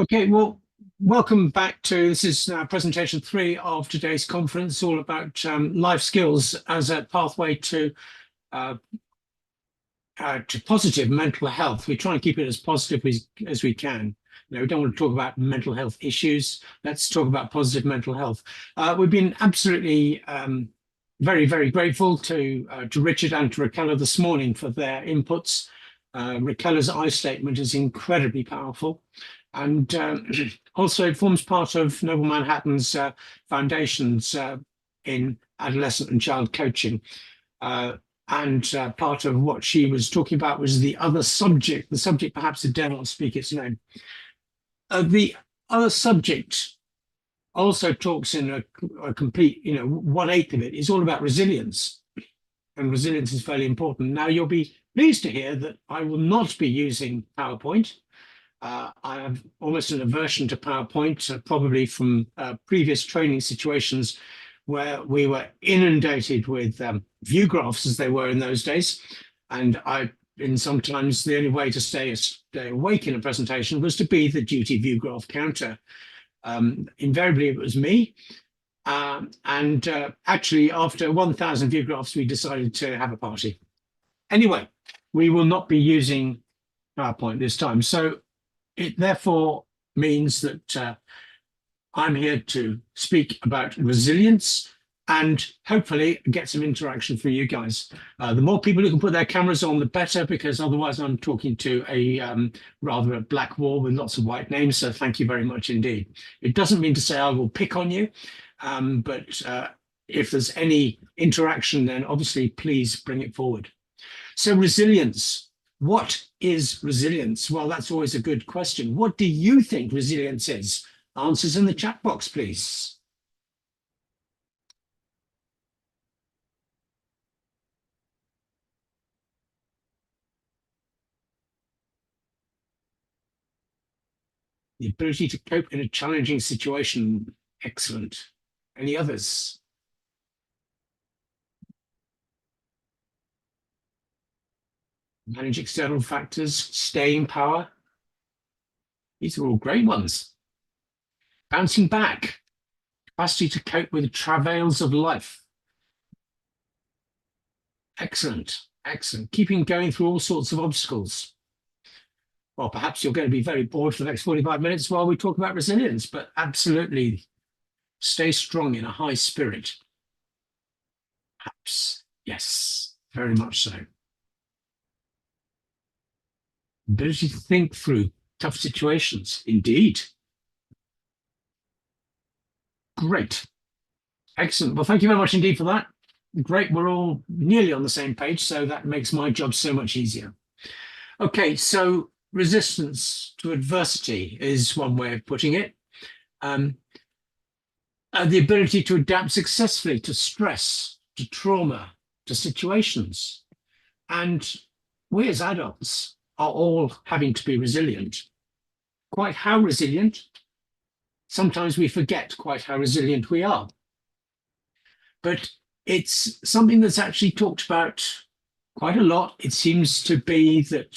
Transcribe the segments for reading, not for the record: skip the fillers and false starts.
Okay, well, welcome back to this is presentation three of today's conference, all about life skills as a pathway uh, to positive mental health. We try and keep it as positive as we can. We don't want to talk about mental health issues. Let's talk about positive mental health. We've been absolutely very, very grateful to Richard and to Raquel this morning for their inputs. Raquel's I statement is incredibly powerful. And also it forms part of Noble Manhattan's foundations in adolescent and child coaching. And part of what she was talking about was the other subject, the subject perhaps I dare not speak its name. The other subject also talks in a complete, 1/8 of it is all about resilience. And resilience is fairly important. Now, you'll be pleased to hear that I will not be using PowerPoint. I have almost an aversion to PowerPoint, probably from previous training situations where we were inundated with view graphs as they were in those days. And sometimes the only way to stay awake in a presentation was to be the duty view graph counter. Invariably, it was me. Actually, after 1,000 view graphs, we decided to have a party. Anyway, we will not be using PowerPoint this time. So it therefore means that I'm here to speak about resilience and hopefully get some interaction from you guys. The more people who can put their cameras on, the better, because otherwise I'm talking to rather a black wall with lots of white names. So thank you very much indeed. It doesn't mean to say I will pick on you, but if there's any interaction, then obviously please bring it forward. So resilience. What is resilience? Well, that's always a good question. What do you think resilience is? Answers in the chat box, please. The ability to cope in a challenging situation. Excellent. Any others? Manage external factors, staying power. These are all great ones. Bouncing back, capacity to cope with the travails of life. Excellent, excellent. Keeping going through all sorts of obstacles. Well, perhaps you're going to be very bored for the next 45 minutes while we talk about resilience, but absolutely stay strong in a high spirit. Perhaps, yes, very much so. Ability to think through tough situations, indeed. Great. Excellent. Well, thank you very much indeed for that. Great. We're all nearly on the same page, so that makes my job so much easier. Okay, so resistance to adversity is one way of putting it. The ability to adapt successfully to stress, to trauma, to situations. And we as adults are all having to be resilient. Quite how resilient? Sometimes we forget quite how resilient we are. But it's something that's actually talked about quite a lot. It seems to be that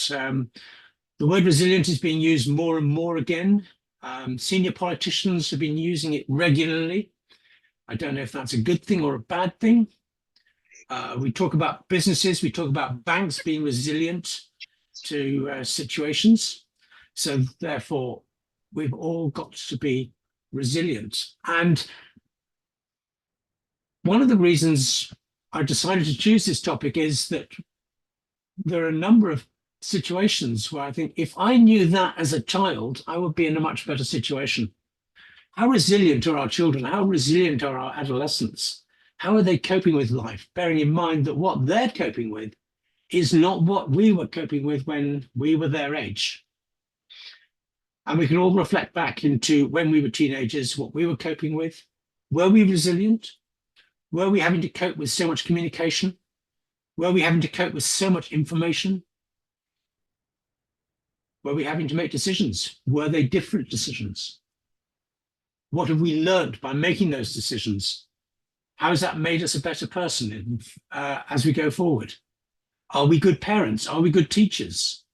the word resilient is being used more and more again. Senior politicians have been using it regularly. I don't know if that's a good thing or a bad thing. We talk about businesses, we talk about banks being resilient to situations. So therefore, we've all got to be resilient. And one of the reasons I decided to choose this topic is that there are a number of situations where I think if I knew that as a child, I would be in a much better situation. How resilient are our children? How resilient are our adolescents? How are they coping with life? Bearing in mind that what they're coping with is not what we were coping with when we were their age. And we can all reflect back into when we were teenagers, what we were coping with. Were we resilient? Were we having to cope with so much communication? Were we having to cope with so much information? Were we having to make decisions? Were they different decisions? What have we learned by making those decisions? How has that made us a better person as we go forward? Are we good parents? Are we good teachers?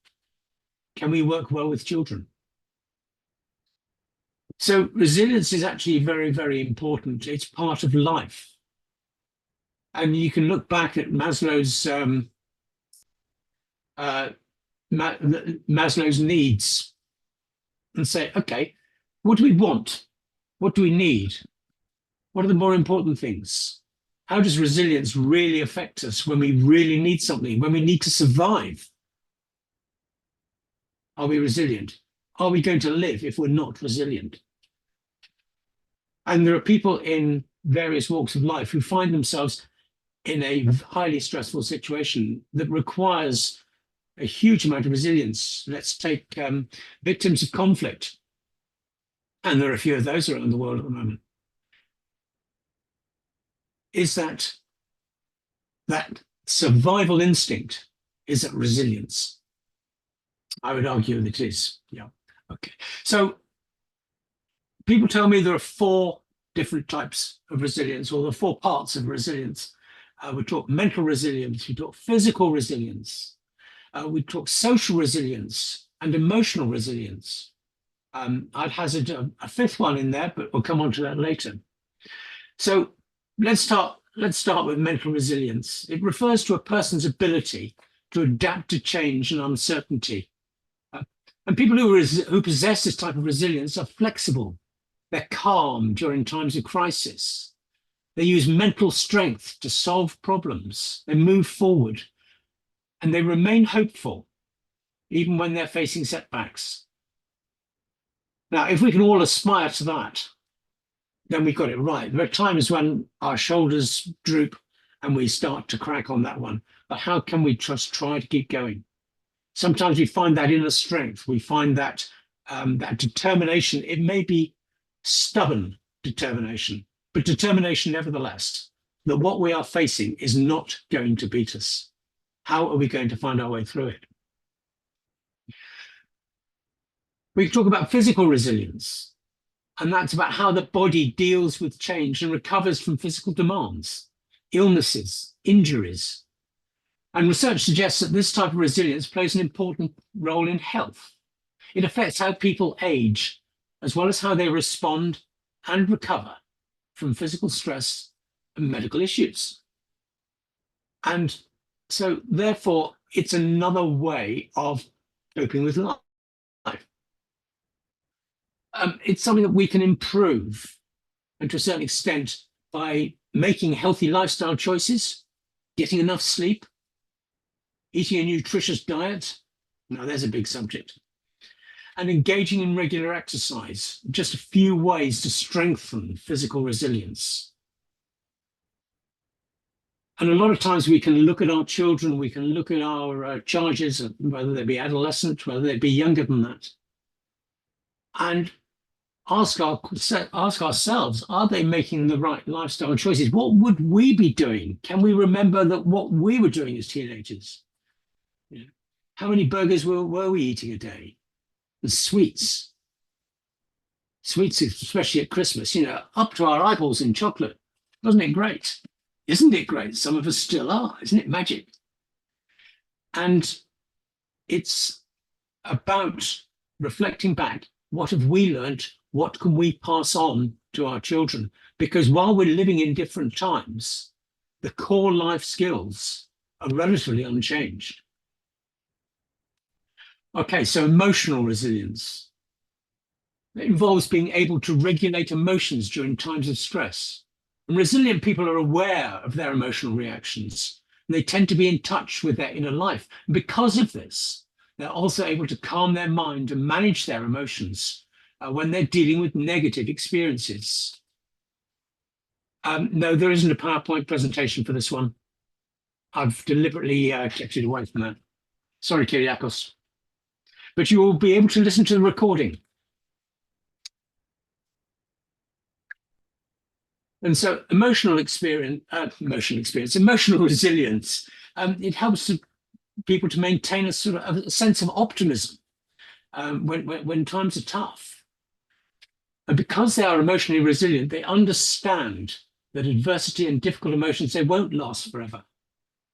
Can we work well with children? So resilience is actually very, very important. It's part of life. And you can look back at uh, Maslow's needs and say, okay, what do we want? What do we need? What are the more important things? How does resilience really affect us when we really need something, when we need to survive? Are we resilient? Are we going to live if we're not resilient? And there are people in various walks of life who find themselves in a highly stressful situation that requires a huge amount of resilience. Let's take victims of conflict. And there are a few of those around the world at the moment. Is that survival instinct? Is that resilience? I would argue that it is. Yeah. Okay. So people tell me there are four different types of resilience, or the four parts of resilience. We talk mental resilience, we talk physical resilience, we talk social resilience and emotional resilience. I'd hazard a fifth one in there, but we'll come on to that later. So let's start with mental resilience. It refers to a person's ability to adapt to change and uncertainty. And people who possess this type of resilience are flexible. They're calm during times of crisis. They use mental strength to solve problems. They move forward and they remain hopeful even when they're facing setbacks. Now, if we can all aspire to that, then we've got it right. There are times when our shoulders droop and we start to crack on that one. But how can we just try to keep going? Sometimes we find that inner strength. We find that that determination. It may be stubborn determination, but determination nevertheless, that what we are facing is not going to beat us. How are we going to find our way through it? We can talk about physical resilience, and that's about how the body deals with change and recovers from physical demands, illnesses, injuries. And research suggests that this type of resilience plays an important role in health. It affects how people age, as well as how they respond and recover from physical stress and medical issues. And so, therefore, it's another way of coping with life. It's something that we can improve, and to a certain extent, by making healthy lifestyle choices, getting enough sleep, eating a nutritious diet. Now, there's a big subject. And engaging in regular exercise, just a few ways to strengthen physical resilience. And a lot of times we can look at our children, we can look at our charges, whether they be adolescent, whether they be younger than that, and ask ourselves, are they making the right lifestyle choices? What would we be doing? Can we remember that what we were doing as teenagers? You know, how many burgers were we eating a day? And sweets, especially at Christmas, up to our eyeballs in chocolate. Wasn't it great? Isn't it great? Some of us still are. Isn't it magic? And it's about reflecting back. What have we learned? What can we pass on to our children? Because while we're living in different times, the core life skills are relatively unchanged. Okay, so emotional resilience. It involves being able to regulate emotions during times of stress. And resilient people are aware of their emotional reactions. And they tend to be in touch with their inner life. And because of this, they're also able to calm their mind and manage their emotions when they're dealing with negative experiences. No, there isn't a PowerPoint presentation for this one. I've deliberately kept it away from that. Sorry, Kyriakos. But you will be able to listen to the recording. And so emotional resilience, it helps people to maintain a sort of a sense of optimism when times are tough. And because they are emotionally resilient, they understand that adversity and difficult emotions, they won't last forever.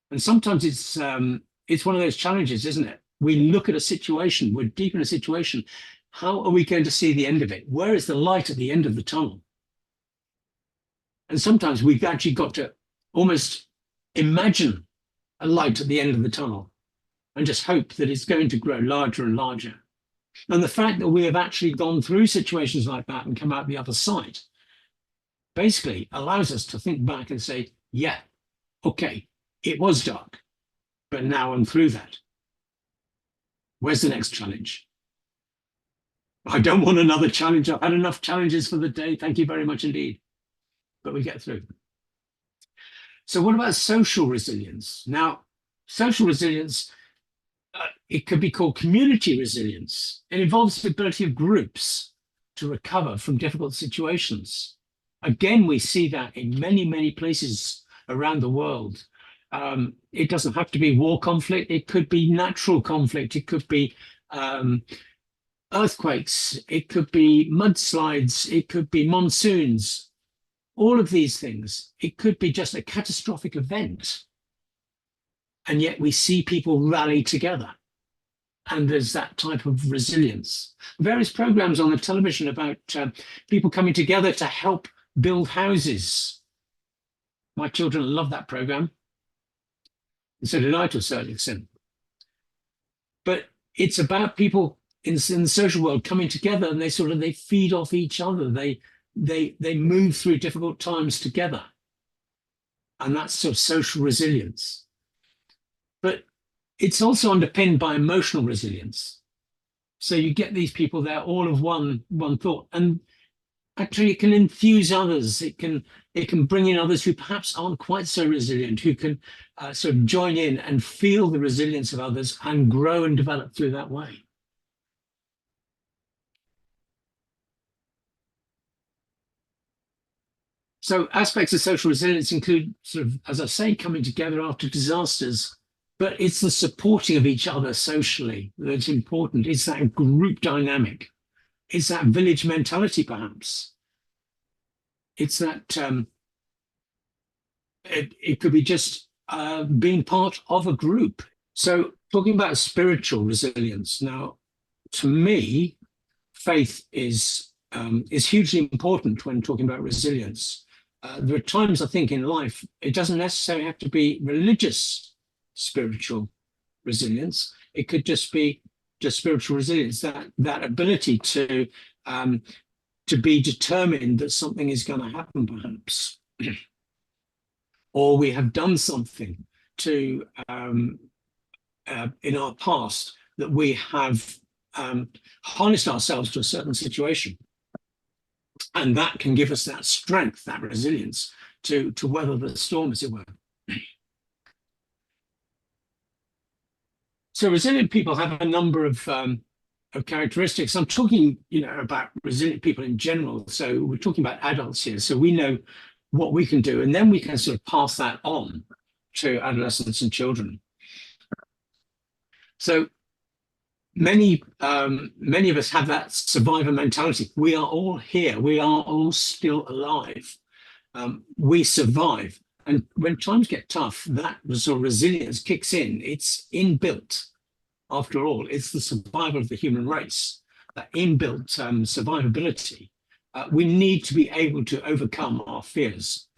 And sometimes it's one of those challenges, isn't it? We look at a situation, we're deep in a situation, how are we going to see the end of it? Where is the light at the end of the tunnel? And sometimes we've actually got to almost imagine a light at the end of the tunnel and just hope that it's going to grow larger and larger. And the fact that we have actually gone through situations like that and come out the other side basically allows us to think back and say, yeah, okay, it was dark, but now I'm through that. Where's the next challenge? I don't want another challenge. I've had enough challenges for the day. Thank you very much indeed. But we get through. So what about social resilience? Now, social resilience, it could be called community resilience. It involves the ability of groups to recover from difficult situations. Again, we see that in many, many places around the world. It doesn't have to be war conflict. It could be natural conflict. It could be earthquakes. It could be mudslides. It could be monsoons. All of these things. It could be just a catastrophic event. And yet we see people rally together. And there's that type of resilience. Various programs on the television about people coming together to help build houses. My children love that program. And so did I to a certain extent. But it's about people in the social world coming together, and they feed off each other. They move through difficult times together. And that's sort of social resilience. But it's also underpinned by emotional resilience. So you get these people there, all of one thought, and actually it can infuse others. It can bring in others who perhaps aren't quite so resilient, who can sort of join in and feel the resilience of others and grow and develop through that way. So aspects of social resilience include sort of, as I say, coming together after disasters, but it's the supporting of each other socially that's important. It's that group dynamic. It's that village mentality, perhaps. It's that it could be just being part of a group. So talking about spiritual resilience. Now, to me, faith is hugely important when talking about resilience. There are times, I think, in life, it doesn't necessarily have to be religious spiritual resilience. It could just be just spiritual resilience, that ability to be determined that something is going to happen, perhaps, or we have done something to in our past that we have harnessed ourselves to a certain situation, and that can give us that strength, that resilience to weather the storm, as it were. So resilient people have a number of characteristics. I'm talking, about resilient people in general. So we're talking about adults here. So we know what we can do, and then we can sort of pass that on to adolescents and children. So many of us have that survivor mentality. We are all here. We are all still alive. We survive. And when times get tough, that sort of resilience kicks in. It's inbuilt. After all, it's the survival of the human race, that inbuilt survivability. We need to be able to overcome our fears.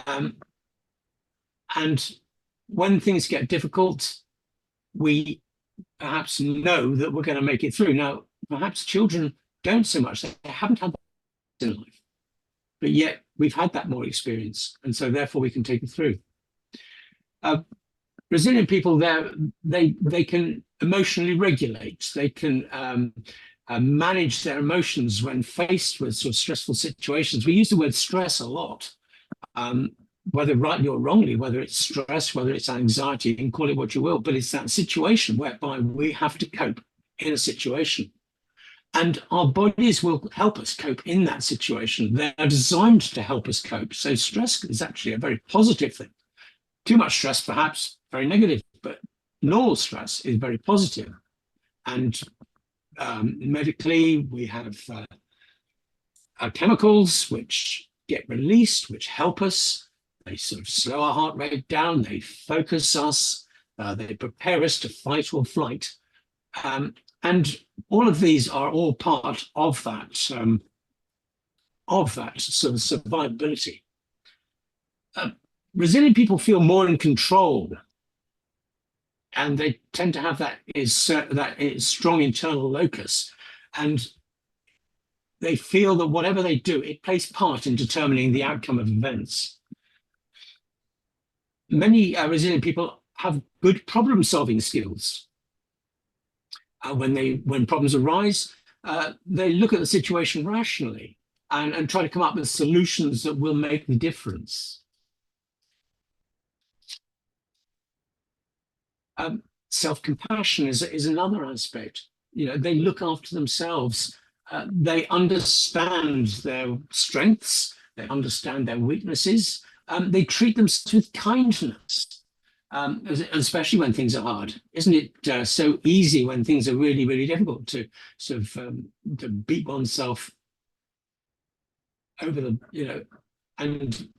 And when things get difficult, we perhaps know that we're going to make it through. Now, perhaps children don't so much. They haven't had that in life. But yet we've had that more experience, and so therefore we can take it through. Resilient people, they can emotionally regulate. They can manage their emotions when faced with sort of stressful situations. We use the word stress a lot, whether rightly or wrongly, whether it's stress, whether it's anxiety, you can call it what you will, but it's that situation whereby we have to cope in a situation. And our bodies will help us cope in that situation. They're designed to help us cope. So stress is actually a very positive thing. Too much stress, perhaps, very negative, but normal stress is very positive. And medically, we have chemicals which get released, which help us. They sort of slow our heart rate down. They focus us. They prepare us to fight or flight. And all of these are all part of that sort of survivability. Uh, Resilient people feel more in control, and they tend to have that is strong internal locus, and they feel that whatever they do, it plays part in determining the outcome of events. Many resilient people have good problem-solving skills. When problems arise, they look at the situation rationally and try to come up with solutions that will make the difference. Self-compassion is another aspect. They look after themselves. They understand their strengths. They understand their weaknesses. They treat themselves with kindness, especially when things are hard. Isn't it so easy when things are really, really difficult to sort of to beat oneself over and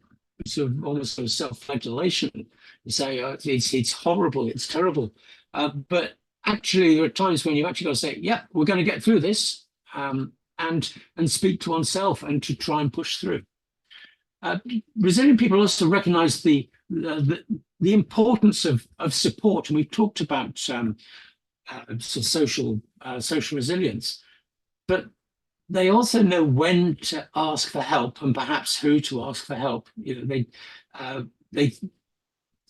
sort of almost sort of self-flagellation. You say, oh, it's horrible, it's terrible. But actually, there are times when you've actually got to say, yeah, we're going to get through this, and speak to oneself and to try and push through. Resilient people also recognize the importance of support, and we've talked about sort of social resilience, but they also know when to ask for help and perhaps who to ask for help. They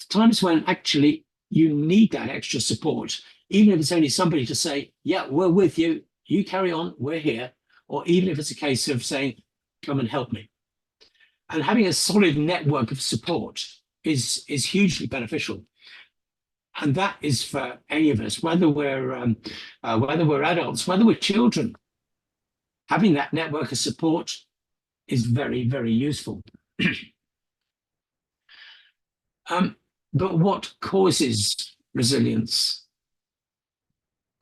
times when actually you need that extra support, even if it's only somebody to say, yeah, we're with you, you carry on, we're here, or even if it's a case of saying, come and help me. And having a solid network of support is hugely beneficial. And that is for any of us, whether we're adults, whether we're children. Having that network of support is very, very useful. But what causes resilience?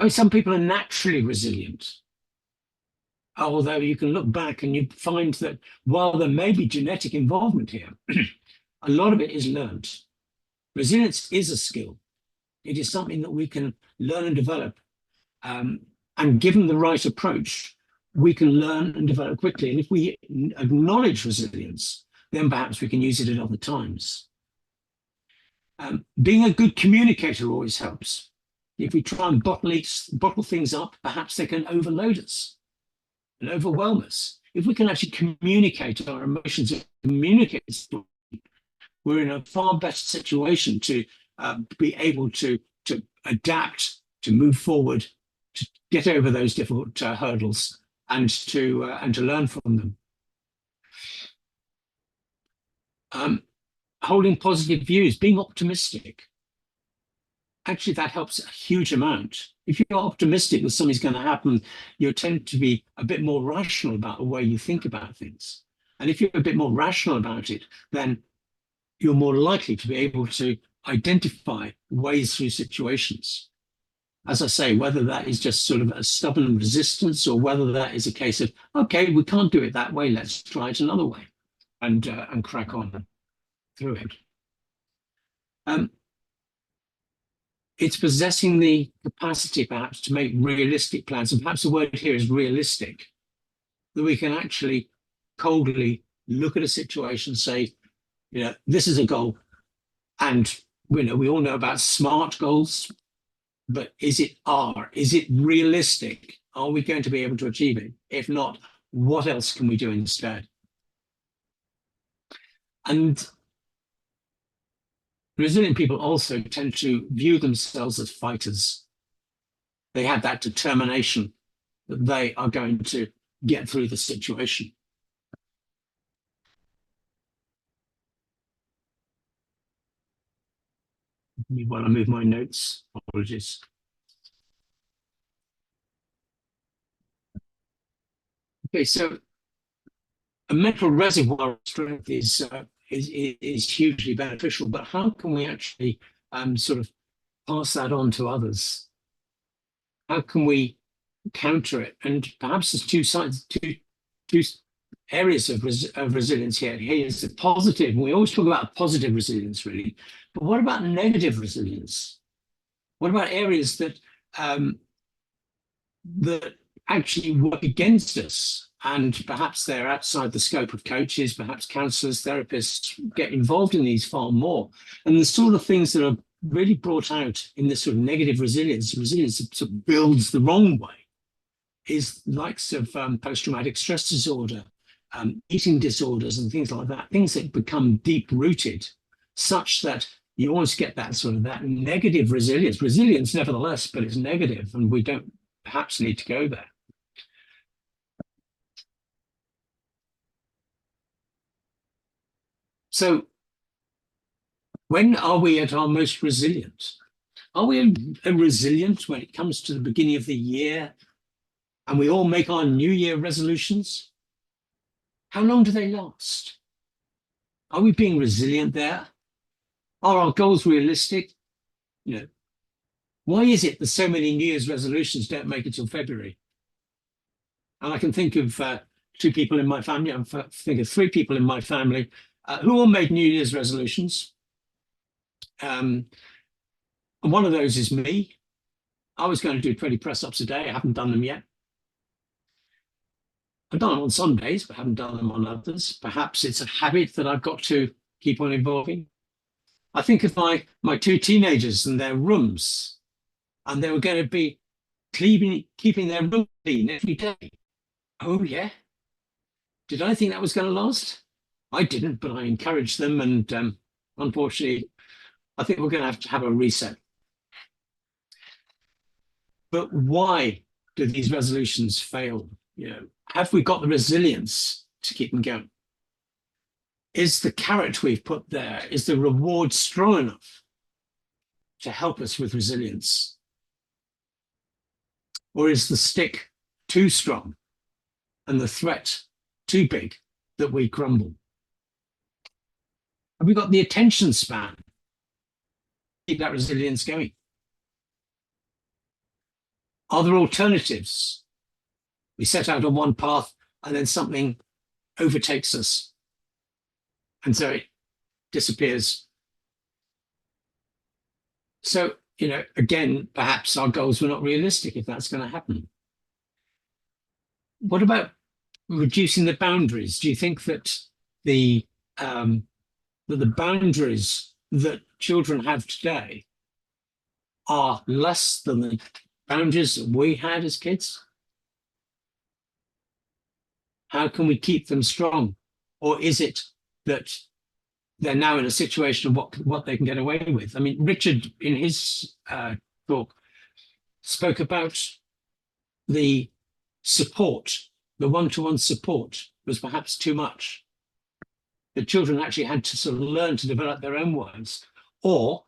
Some people are naturally resilient. Although you can look back and you find that while there may be genetic involvement here, a lot of it is learned. Resilience is a skill. It is something that we can learn and develop. And given the right approach, we can learn and develop quickly. And if we acknowledge resilience, then perhaps we can use it at other times. Being a good communicator always helps. If we try and bottle things up, perhaps they can overload us and overwhelm us. If we can actually communicate our emotions and communicate, we're in a far better situation to be able to adapt, to move forward, to get over those difficult hurdles, and to learn from them. Holding positive views, being optimistic. Actually, that helps a huge amount. If you're optimistic that something's going to happen, you tend to be a bit more rational about the way you think about things. And if you're a bit more rational about it, then you're more likely to be able to identify ways through situations. As I say, whether that is just sort of a stubborn resistance or whether that is a case of, okay, we can't do it that way, let's try it another way and crack on through it. It's possessing the capacity perhaps to make realistic plans, and perhaps the word here is realistic, that we can actually coldly look at a situation and say, this is a goal, and we all know about SMART goals, but is it realistic? Are we going to be able to achieve it? If not, what else can we do instead? And resilient people also tend to view themselves as fighters. They have that determination that they are going to get through the situation. While I move my notes, apologies. Okay, so a mental reservoir of strength is hugely beneficial, but how can we actually sort of pass that on to others? How can we counter it? And perhaps there's two areas of resilience here. Here's the positive, and we always talk about positive resilience, really. But what about negative resilience? What about areas that that actually work against us. And perhaps they're outside the scope of coaches, perhaps counselors, therapists get involved in these far more. And the sort of things that are really brought out in this sort of negative resilience that sort of builds the wrong way, is likes of post-traumatic stress disorder, eating disorders and things like that, things that become deep-rooted, such that you always get that sort of that negative resilience nevertheless, but it's negative, and we don't perhaps need to go there. So when are we at our most resilient? Are we resilient when it comes to the beginning of the year and we all make our New Year resolutions? How long do they last? Are we being resilient there? Are our goals realistic? You know, why is it that so many New Year's resolutions don't make it till February? And I can think of two people in my family, I think of three people in my family who all made New Year's resolutions. And one of those is me. I was going to do 20 press-ups a day. I haven't done them yet. I've done them on some days, but haven't done them on others. Perhaps it's a habit that I've got to keep on evolving. I think of my two teenagers and their rooms, and they were going to be keeping their room clean every day. Oh, yeah. Did I think that was going to last? I didn't, but I encouraged them. And unfortunately, I think we're going to have a reset. But why do these resolutions fail? You know, have we got the resilience to keep them going? Is the carrot we've put there, is the reward strong enough to help us with resilience? Or is the stick too strong and the threat too big that we crumble? Have we got the attention span to keep that resilience going? Are there alternatives? We set out on one path and then something overtakes us, and so it disappears. So, you know, again, perhaps our goals were not realistic if that's going to happen. What about reducing the boundaries? Do you think that the boundaries that children have today are less than the boundaries that we had as kids? How can we keep them strong? Or is it that they're now in a situation of what they can get away with? I mean, Richard, in his talk, spoke about the support, the one-to-one support was perhaps too much. The children actually had to sort of learn to develop their own ways, or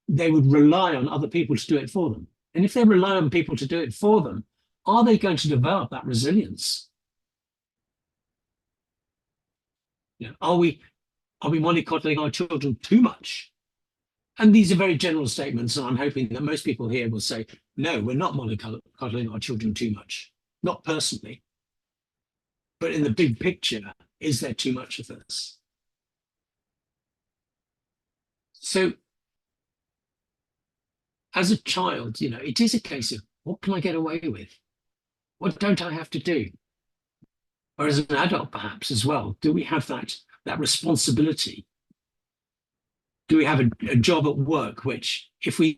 they would rely on other people to do it for them. And if they rely on people to do it for them, are they going to develop that resilience? You know, are we mollycoddling our children too much? And these are very general statements, and I'm hoping that most people here will say, no, we're not mollycoddling our children too much. Not personally. But in the big picture, is there too much of this? So as a child, you know, it is a case of what can I get away with? What don't I have to do? Or as an adult, perhaps as well, do we have that responsibility? Do we have a job at work which, if we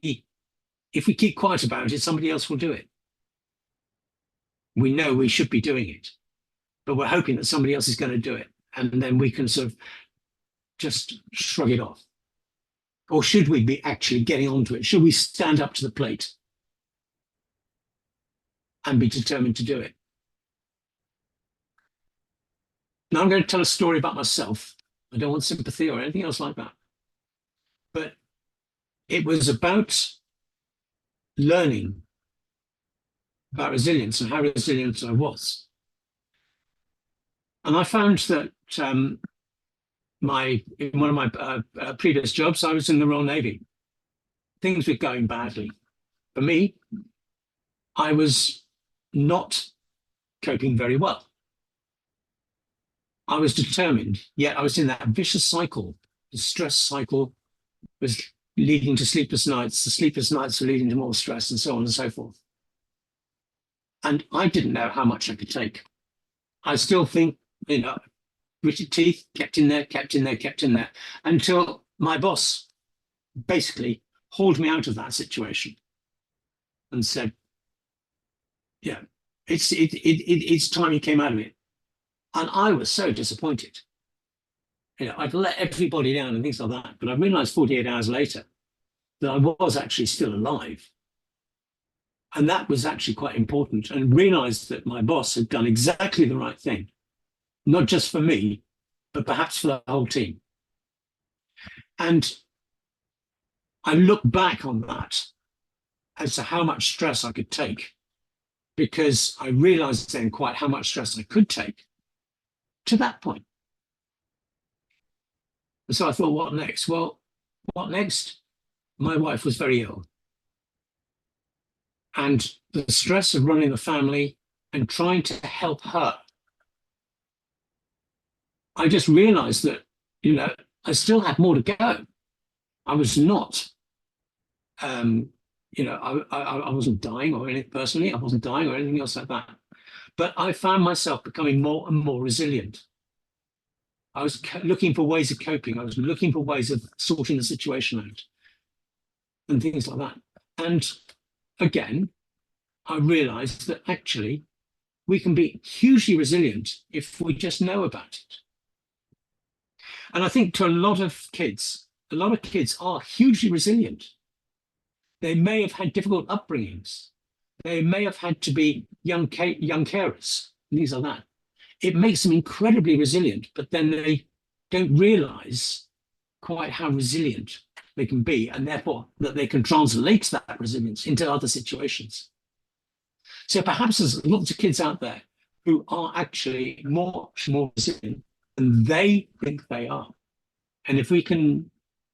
keep quiet about it, somebody else will do it? We know we should be doing it, but we're hoping that somebody else is going to do it, and then we can sort of just shrug it off. Or should we be actually getting onto it? Should we stand up to the plate and be determined to do it? Now I'm going to tell a story about myself. I don't want sympathy or anything else like that. But it was about learning about resilience and how resilient I was. And I found that in one of my previous jobs, I was in the Royal Navy. Things were going badly. For me, I was not coping very well. I was determined, yet I was in that vicious cycle. The stress cycle was leading to sleepless nights. The sleepless nights were leading to more stress, and so on and so forth. And I didn't know how much I could take. I still think, gritted teeth, kept in there, kept in there, kept in there, until my boss basically hauled me out of that situation and said, yeah, it's time you came out of it. And I was so disappointed. I'd let everybody down and things like that. But I realized 48 hours later that I was actually still alive. And that was actually quite important, and realized that my boss had done exactly the right thing, not just for me, but perhaps for the whole team. And I look back on that as to how much stress I could take, because I realized then quite how much stress I could take to that point. And so I thought, what next? Well, what next? My wife was very ill. And the stress of running the family and trying to help her, I just realized that, I still had more to go. I was not, I wasn't dying or anything personally. I wasn't dying or anything else like that. But I found myself becoming more and more resilient. I was looking for ways of coping. I was looking for ways of sorting the situation out and things like that. And again, I realized that actually we can be hugely resilient if we just know about it. And I think to a lot of kids are hugely resilient. They may have had difficult upbringings. They may have had to be young carers, things like that. It makes them incredibly resilient, but then they don't realize quite how resilient they can be, and therefore that they can translate that resilience into other situations. So perhaps there's lots of kids out there who are actually much more resilient than they think they are. And if we can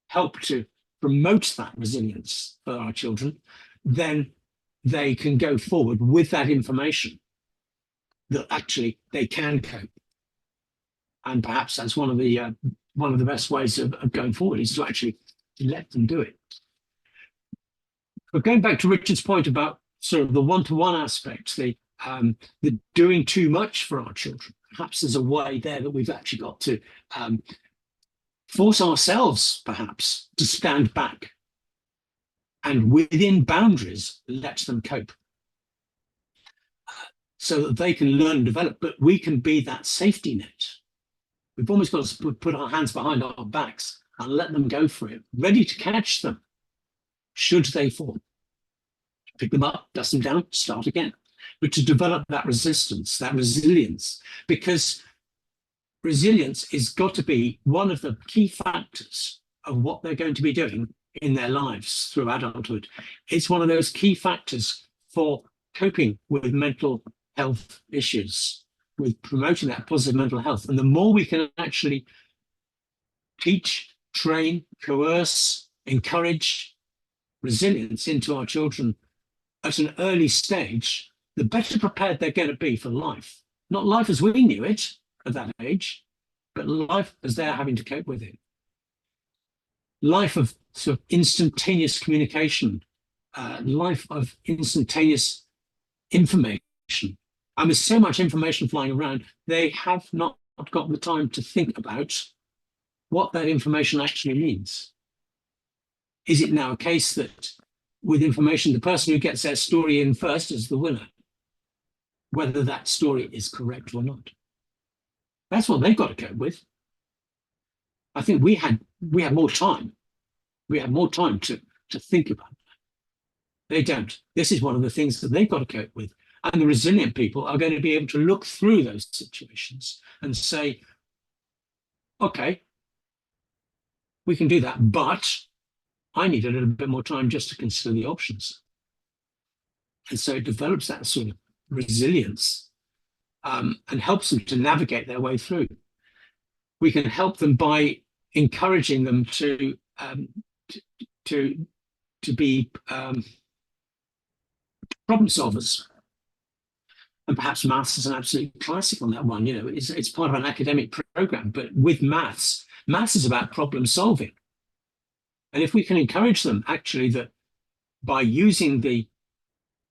help to promote that resilience for our children, then they can go forward with that information that actually they can cope. And perhaps that's one of the best ways of going forward, is to actually let them do it. But going back to Richard's point about sort of the one-to-one aspect, the doing too much for our children, perhaps there's a way there that we've actually got to force ourselves perhaps to stand back and within boundaries let them cope, so that they can learn and develop, but we can be that safety net. We've almost got to put our hands behind our backs and let them go for it, ready to catch them should they fall. Pick them up, dust them down, start again. But to develop that resistance, that resilience, because resilience has got to be one of the key factors of what they're going to be doing in their lives through adulthood. It's one of those key factors for coping with mental health issues, with promoting that positive mental health. And the more we can actually teach, train, coerce, encourage resilience into our children at an early stage, the better prepared they're going to be for life. Not life as we knew it at that age, but life as they're having to cope with it. Life of sort of instantaneous communication, life of instantaneous information. And with so much information flying around, they have not got the time to think about what that information actually means. Is it now a case that with information, the person who gets their story in first is the winner, whether that story is correct or not? That's what they've got to cope with. I think we had more time. We had more time to think about that. They don't. This is one of the things that they've got to cope with. And the resilient people are going to be able to look through those situations and say, okay, we can do that, but I need a little bit more time just to consider the options. And so it develops that sort of resilience and helps them to navigate their way through. We can help them by encouraging them to be problem solvers. And perhaps maths is an absolute classic on that one. It's part of an academic program, but with maths is about problem solving. And if we can encourage them actually that by using the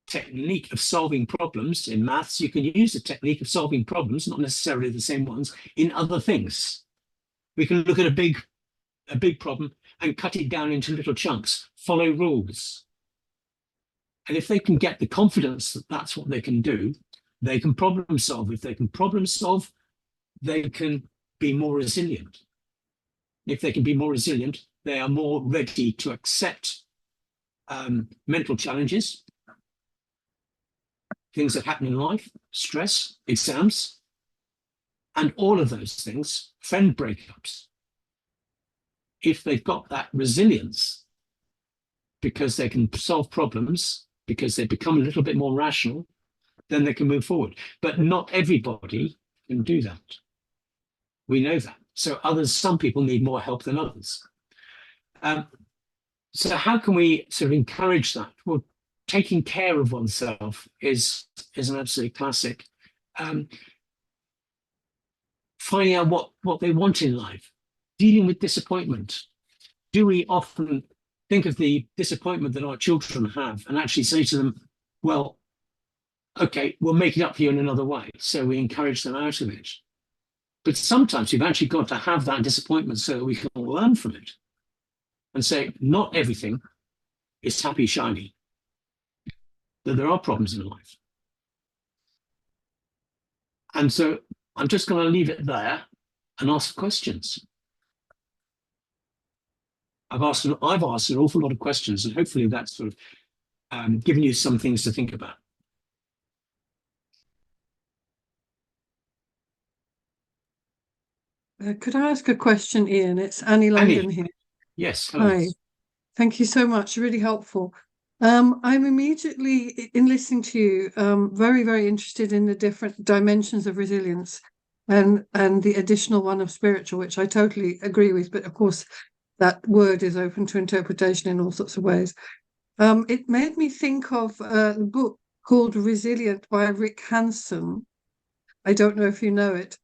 technique of solving problems in maths, you can use the technique of solving problems, not necessarily the same ones, in other things. We can look at a big problem and cut it down into little chunks, follow rules. And if they can get the confidence that that's what they can do, they can problem solve. If they can problem solve, they can be more resilient. If they can be more resilient, they are more ready to accept mental challenges, things that happen in life, stress, exams, and all of those things, friend breakups. If they've got that resilience, because they can solve problems, because they become a little bit more rational, then they can move forward. But not everybody can do that. We know that. So some people need more help than others. So how can we sort of encourage that? Well, taking care of oneself is an absolute classic. Finding out what they want in life, dealing with disappointment. Do we often think of the disappointment that our children have and actually say to them, well, okay, we'll make it up for you in another way. So we encourage them out of it. But sometimes we've actually got to have that disappointment so that we can learn from it and say, not everything is happy, shiny, that there are problems in life. And so I'm just going to leave it there and ask questions. I've asked an awful lot of questions, and hopefully that's sort of given you some things to think about. Could I ask a question, Ian? It's Annie London here. Yes. Hello. Hi. Thank you so much. Really helpful. I'm immediately, in listening to you, very, very interested in the different dimensions of resilience and the additional one of spiritual, which I totally agree with. But of course, that word is open to interpretation in all sorts of ways. It made me think of a book called Resilient by Rick Hanson. I don't know if you know it.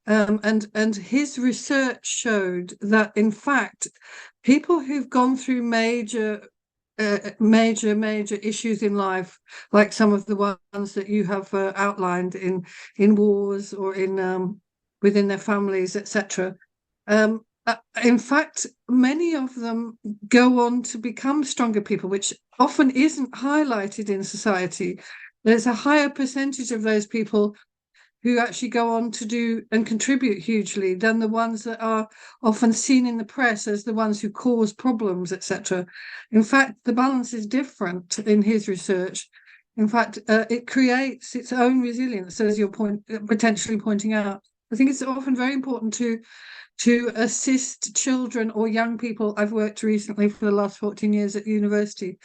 And his research showed that, in fact, people who've gone through major issues in life, like some of the ones that you have outlined in wars or in within their families, etc. In fact, many of them go on to become stronger people, which often isn't highlighted in society. There's a higher percentage of those people who actually go on to do and contribute hugely than the ones that are often seen in the press as the ones who cause problems, etc. In fact, the balance is different in his research. In fact, it creates its own resilience, as you're potentially pointing out. I think it's often very important to assist children or young people. I've worked recently for the last 14 years at university,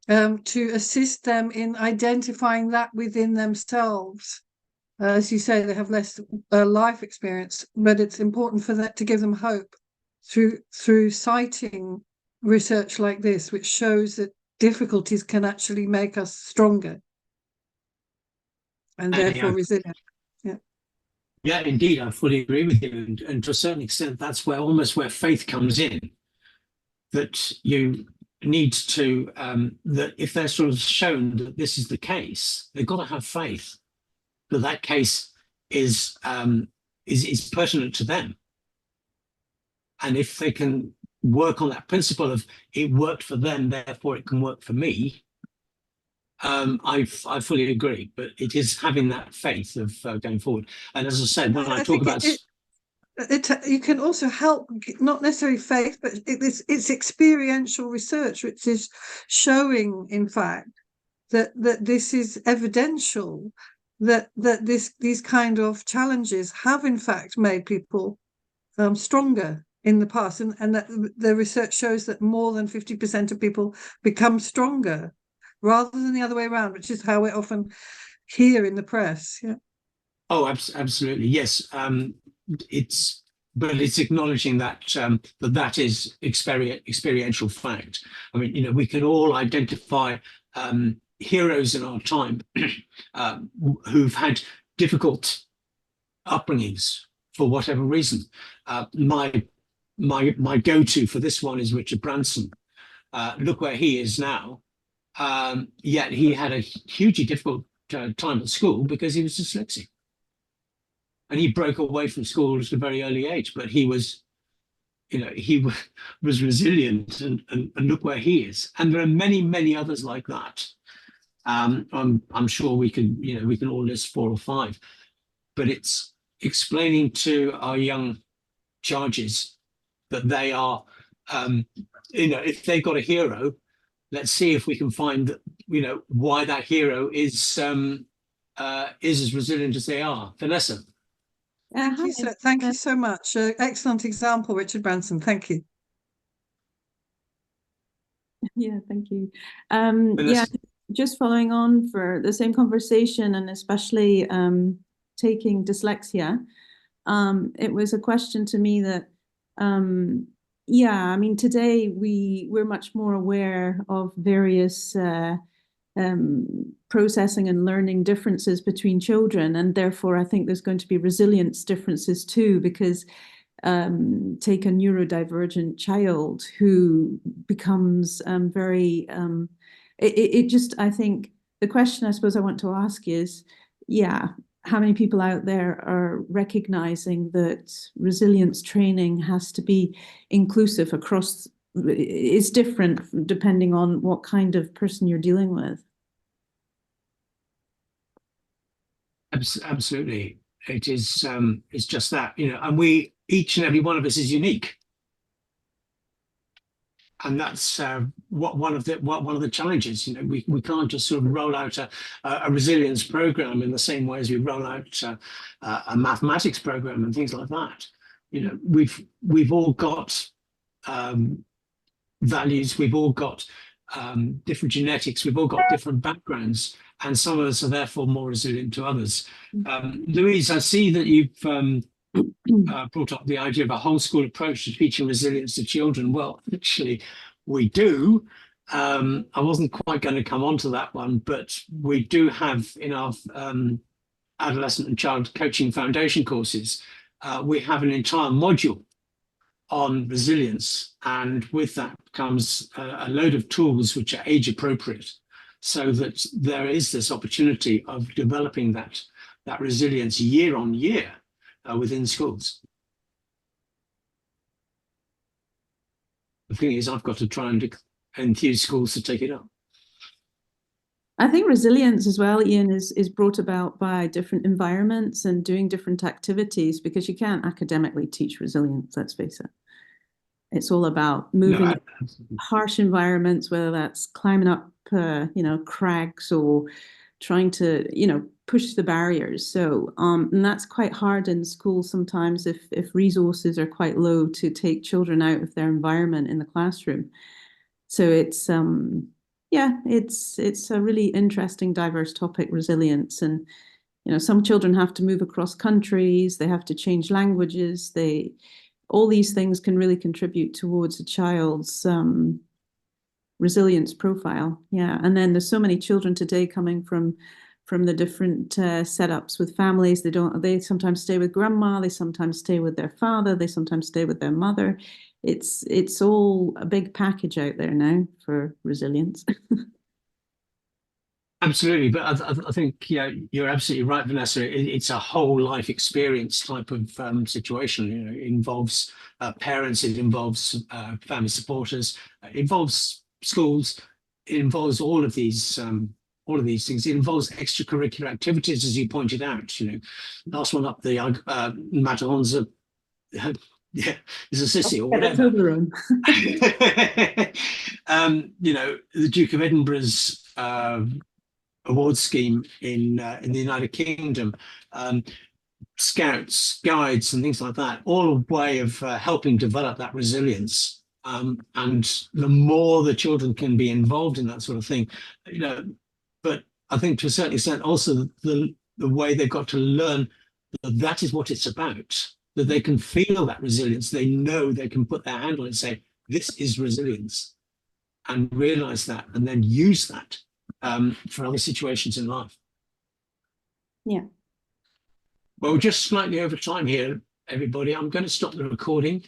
to assist them in identifying that within themselves. As you say, they have less life experience, but it's important for that to give them hope through citing research like this, which shows that difficulties can actually make us stronger and therefore resilient. Yeah, indeed, I fully agree with you, and to a certain extent, that's almost where faith comes in. That you need to that if they're sort of shown that this is the case, they've got to have faith that case is pertinent to them. And if they can work on that principle of it worked for them, therefore it can work for me, I fully agree. But it is having that faith of going forward. And as I said, when I talk about you can also help, not necessarily faith, but it's experiential research, which is showing, in fact, that this is evidential. That these kind of challenges have in fact made people stronger in the past, and that the research shows that more than 50% of people become stronger rather than the other way around, which is how we often hear in the press. Yeah. Oh, absolutely, yes. It's acknowledging that that is experiential fact. I mean, we can all identify heroes in our time who've had difficult upbringings for whatever reason. My go-to for this one is Richard Branson. Look where he is now. Yet he had a hugely difficult time at school because he was dyslexic. And he broke away from school at a very early age, but he was, was resilient, and look where he is. And there are many, many others like that. I'm sure we can all list 4 or 5, but it's explaining to our young charges that they are, if they've got a hero, let's see if we can find, why that hero is as resilient as they are. Vanessa. Thank you so much. Excellent example, Richard Branson. Thank you. Yeah, thank you. Yeah, just following on for the same conversation, and especially taking dyslexia, it was a question to me that, yeah, I mean, today we're much more aware of various processing and learning differences between children, and therefore I think there's going to be resilience differences too, because take a neurodivergent child who becomes very I think the question I suppose I want to ask is, yeah, how many people out there are recognizing that resilience training has to be inclusive across, it's different depending on what kind of person you're dealing with? Absolutely. It is, it's just that, and each and every one of us is unique. And that's one of the challenges. We can't just sort of roll out a resilience program in the same way as we roll out a mathematics program and things like that. We've all got values, we've all got different genetics, we've all got different backgrounds, and some of us are therefore more resilient to others. Louise, I see that you've brought up the idea of a whole school approach to teaching resilience to children. Well, actually, we do. I wasn't quite going to come on to that one, but we do have in our adolescent and child coaching foundation courses, we have an entire module on resilience, and with that comes a load of tools which are age appropriate, so that there is this opportunity of developing that resilience year on year within schools. The thing is, I've got to try and enthuse schools to take it up. I think resilience as well, Ian, is brought about by different environments and doing different activities, because you can't academically teach resilience, let's face it. It's all about moving in harsh environments, whether that's climbing up, crags, or trying to, push the barriers. So, and that's quite hard in school sometimes if resources are quite low to take children out of their environment in the classroom. So it's, it's a really interesting, diverse topic, resilience. And, some children have to move across countries, they have to change languages, all these things can really contribute towards a child's resilience profile. Yeah, and then there's so many children today coming from the different setups with families. They sometimes stay with grandma, they sometimes stay with their father, they sometimes stay with their mother. It's all a big package out there now for resilience. Absolutely, but I think you're absolutely right, Vanessa. It's a whole life experience type of situation. It involves parents, it involves family supporters, it involves schools, it involves all of these things. It involves extracurricular activities, as you pointed out. Last one up, the Matterhorns, yeah, is a sissy or whatever. The Duke of Edinburgh's award scheme in the United Kingdom, scouts, guides, and things like that, all a way of helping develop that resilience. And the more the children can be involved in that sort of thing, but I think to a certain extent also the way they've got to learn that is what it's about, that they can feel that resilience, they know they can put their hand on it and say, this is resilience, and realize that, and then use that for other situations in life. Yeah. Well, we're just slightly over time here, everybody. I'm going to stop the recording.